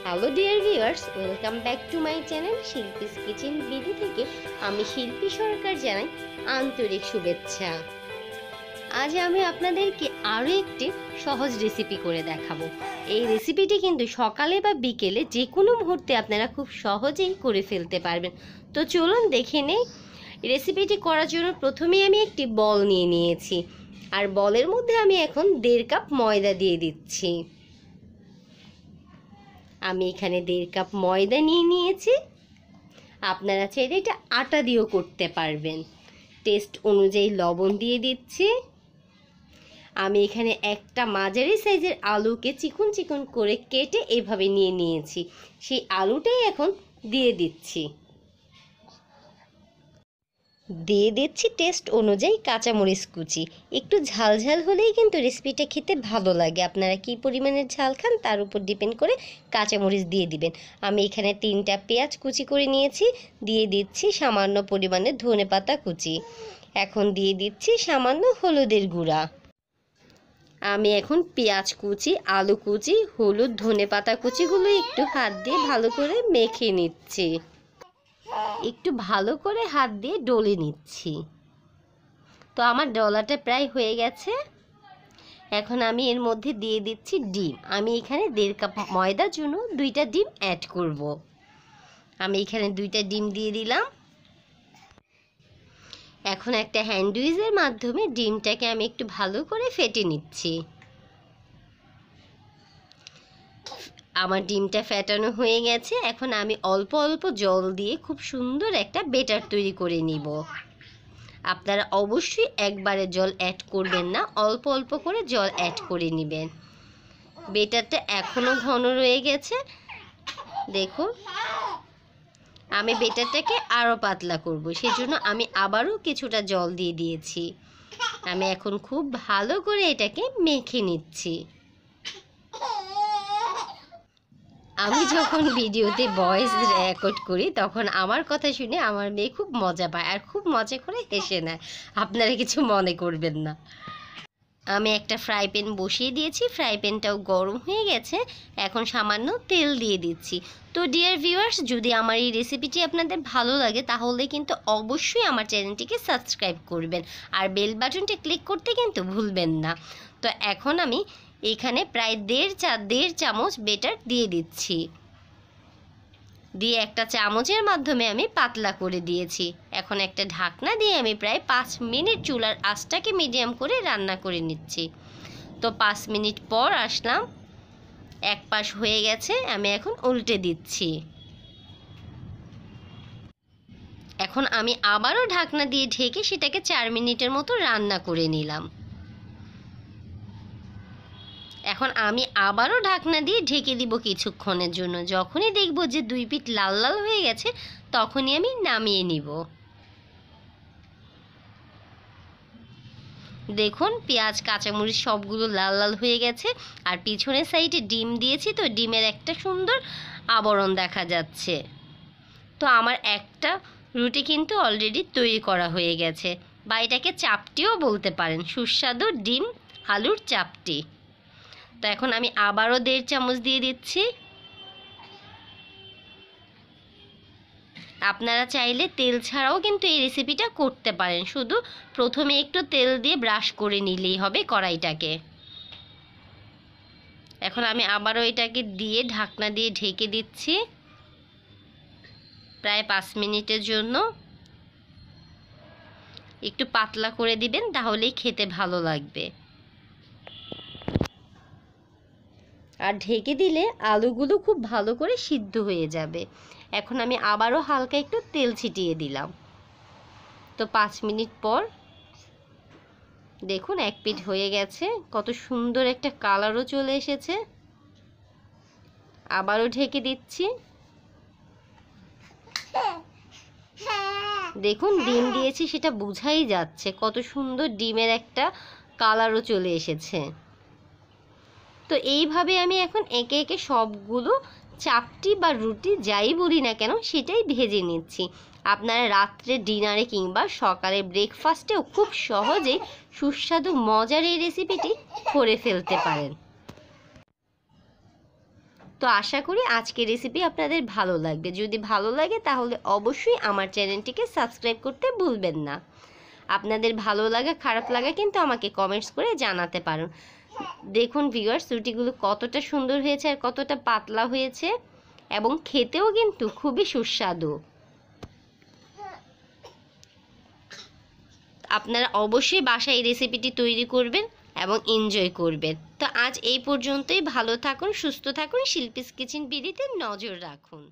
Hello dear viewers, welcome back to my channel Shilpi's kitchen BD থেকে আমি শিল্পী সরকার জানাই আন্তরিক শুভেচ্ছা। আজ আমি আপনাদেরকে আরও একটি সহজ রেসিপি করে দেখাবো। এই রেসিপিটি কিন্তু সকালে বা বিকেলে যে কোনো মুহূর্তে আপনারা খুব সহজেই করে ফেলতে পারবেন। তো চলুন দেখে নেই। রেসিপিটি করার জন্য প্রথমেই আমি একটি বল নিয়ে নিয়েছি, আর বলের মধ্যে আমি এখন 1.5 কাপ ময়দা দিয়ে দিচ্ছি। আমি এখানে 1.5 কাপ ময়দা নিয়ে নিয়েছি। আপনারা চাইলে এটা আটা দিয়েও করতে পারবেন। টেস্ট অনুযায়ী লবণ দিয়ে দিচ্ছি। আমি এখানে একটা মাঝারি সাইজের আলুকে চিকন চিকন করে কেটে এভাবে নিয়ে নিয়েছি, সেই আলুটাই এখন দিয়ে দিচ্ছি। দিয়ে দিচ্ছি টেস্ট অনুযায়ী কাঁচামরিচ কুচি। একটু ঝাল ঝাল হলেই কিন্তু রেসিপিটা খেতে ভালো লাগে। আপনারা কী পরিমাণের ঝাল খান তার উপর ডিপেন্ড করে কাঁচামরিচ দিয়ে দিবেন। আমি এখানে 3টা পেঁয়াজ কুচি করে নিয়েছি। দিয়ে দিচ্ছি সামান্য পরিমাণে ধনেপাতা কুচি। এখন দিয়ে দিচ্ছি সামান্য হলুদের গুঁড়া। আমি এখন পেঁয়াজ কুচি, আলু কুচি, হলুদ, ধনেপাতা কুচিগুলো একটু হাত দিয়ে ভালো করে মেখে নিচ্ছি। একটু ভালো করে হাত দিয়ে ডলে নিচ্ছি। তো আমার ডলাটা প্রায় হয়ে গেছে। এখন আমি এর মধ্যে দিয়ে দিচ্ছি ডিম। আমি এখানে 1.5 কাপ ময়দার জন্য 2টা ডিম অ্যাড করব। আমি এখানে 2টা ডিম দিয়ে দিলাম। এখন একটা হ্যান্ড উইচের মাধ্যমে ডিমটাকে আমি একটু ভালো করে ফেটে নিচ্ছি। আমার ডিমটা ফেটানো হয়ে গেছে। এখন আমি অল্প অল্প জল দিয়ে খুব সুন্দর একটা বেটার তৈরি করে নিব। আপনারা অবশ্যই একবারে জল অ্যাড করবেন না, অল্প অল্প করে জল অ্যাড করে নেবেন। বেটারটা এখনও ঘন রয়ে গেছে। দেখুন, আমি বেটারটাকে আরও পাতলা করব, সেজন্য আমি আবারও কিছুটা জল দিয়ে দিয়েছি। আমি এখন খুব ভালো করে এটাকে মেখে নিচ্ছি। আমি যখন ভিডিওতে ভয়েস রেকর্ড করি তখন আমার কথা শুনে আমার মেয়ে খুব মজা পায় আর খুব মজা করে হেসে নেয়। আপনারা কিছু মনে করবেন না। আমি একটা ফ্রাই প্যান বসিয়ে দিয়েছি। ফ্রাই প্যানটাও গরম হয়ে গেছে। এখন সামান্য তেল দিয়ে দিচ্ছি। তো ডিয়ার ভিউয়ার্স, যদি আমার এই রেসিপিটি আপনাদের ভালো লাগে তাহলে কিন্তু অবশ্যই আমার চ্যানেলটিকে সাবস্ক্রাইব করবেন, আর বেল বাটনটি ক্লিক করতে কিন্তু ভুলবেন না। তো এখন আমি এখানে প্রায় 1.5 চামচ বেটার দিয়ে দিচ্ছি। দিয়ে একটা চামচের মাধ্যমে আমি পাতলা করে দিয়েছি। এখন একটা ঢাকনা দিয়ে আমি প্রায় 5 মিনিট চুলার আঁচটাকে মিডিয়াম করে রান্না করে নিচ্ছি। তো 5 মিনিট পর আসলাম। এক পাশ হয়ে গেছে, আমি এখন উল্টে দিচ্ছি। এখন আমি আবারও ঢাকনা দিয়ে ঢেকে সেটাকে 4 মিনিটের মতো রান্না করে নিলাম। এখন আমি আবারও ঢাকনা দিয়ে ঢেকে দিব কিছুক্ষণের জন্য। যখনই দেখব যে 2 পিঠ লাল লাল হয়ে গেছে তখনই আমি নামিয়ে নিব। দেখুন, পেঁয়াজ কাঁচামরিচ সবগুলো লাল লাল হয়ে গেছে, আর পিছনের সাইডে ডিম দিয়েছি, তো ডিমের একটা সুন্দর আবরণ দেখা যাচ্ছে। তো আমার একটা রুটি কিন্তু অলরেডি তৈরি করা হয়ে গেছে, বা এটাকে চাপটিও বলতে পারেন, সুস্বাদু ডিম আলুর চাপটি। তো এখন আমি আবারও 1.5 চামচ দিয়ে দিচ্ছি। আপনারা চাইলে তেল ছাড়াও কিন্তু এই রেসিপিটা করতে পারেন, শুধু প্রথমে একটু তেল দিয়ে ব্রাশ করে নিলেই হবে কড়াইটাকে। এখন আমি আবারও এটাকে দিয়ে ঢাকনা দিয়ে ঢেকে দিচ্ছি প্রায় 5 মিনিটের জন্য। একটু পাতলা করে দিবেন, তাহলেই খেতে ভালো লাগবে। আর ঢেকে দিলে আলুগুলো খুব ভালো করে সিদ্ধ হয়ে যাবে। এখন আমি আবারও হালকা একটু তেল ছিটিয়ে দিলাম। তো 5 মিনিট পর দেখুন, এক পিঠ হয়ে গেছে, কত সুন্দর একটা কালারও চলে এসেছে। আবারও ঢেকে দিচ্ছি। দেখুন, ডিম দিয়েছি সেটা বোঝাই যাচ্ছে, কত সুন্দর ডিমের একটা কালারও চলে এসেছে। তো এইভাবে আমি এখন একে একে সবগুলো চাপটি বা রুটি যাই বলি না কেন সেটাই ভেজে নিচ্ছি। আপনারা রাত্রে ডিনারে কিংবা সকালে ব্রেকফাস্টেও খুব সহজে সুস্বাদু মজার এই রেসিপিটি করে ফেলতে পারেন। তো তো আশা করি আজকের রেসিপি আপনাদের ভালো লাগবে। যদি ভালো লাগে তাহলে অবশ্যই আমার চ্যানেলটিকে সাবস্ক্রাইব করতে ভুলবেন না। আপনাদের ভালো লাগা খারাপ লাগা কিন্তু আমাকে কমেন্টস করে জানাতে পারেন। দেখুন ভিউয়ার্স, রুটিগুলো কতটা সুন্দর হয়েছে আর কতটা পাতলা হয়েছে, এবং খেতেও কিন্তু খুবই সুস্বাদু। আপনারা অবশ্যই বাসায় এই রেসিপিটি তৈরি করবেন এবং এনজয় করবেন। তো আজ এই পর্যন্তই। ভালো থাকুন, সুস্থ থাকুন, শিল্পীস কিচেন বিডিতে নজর রাখুন।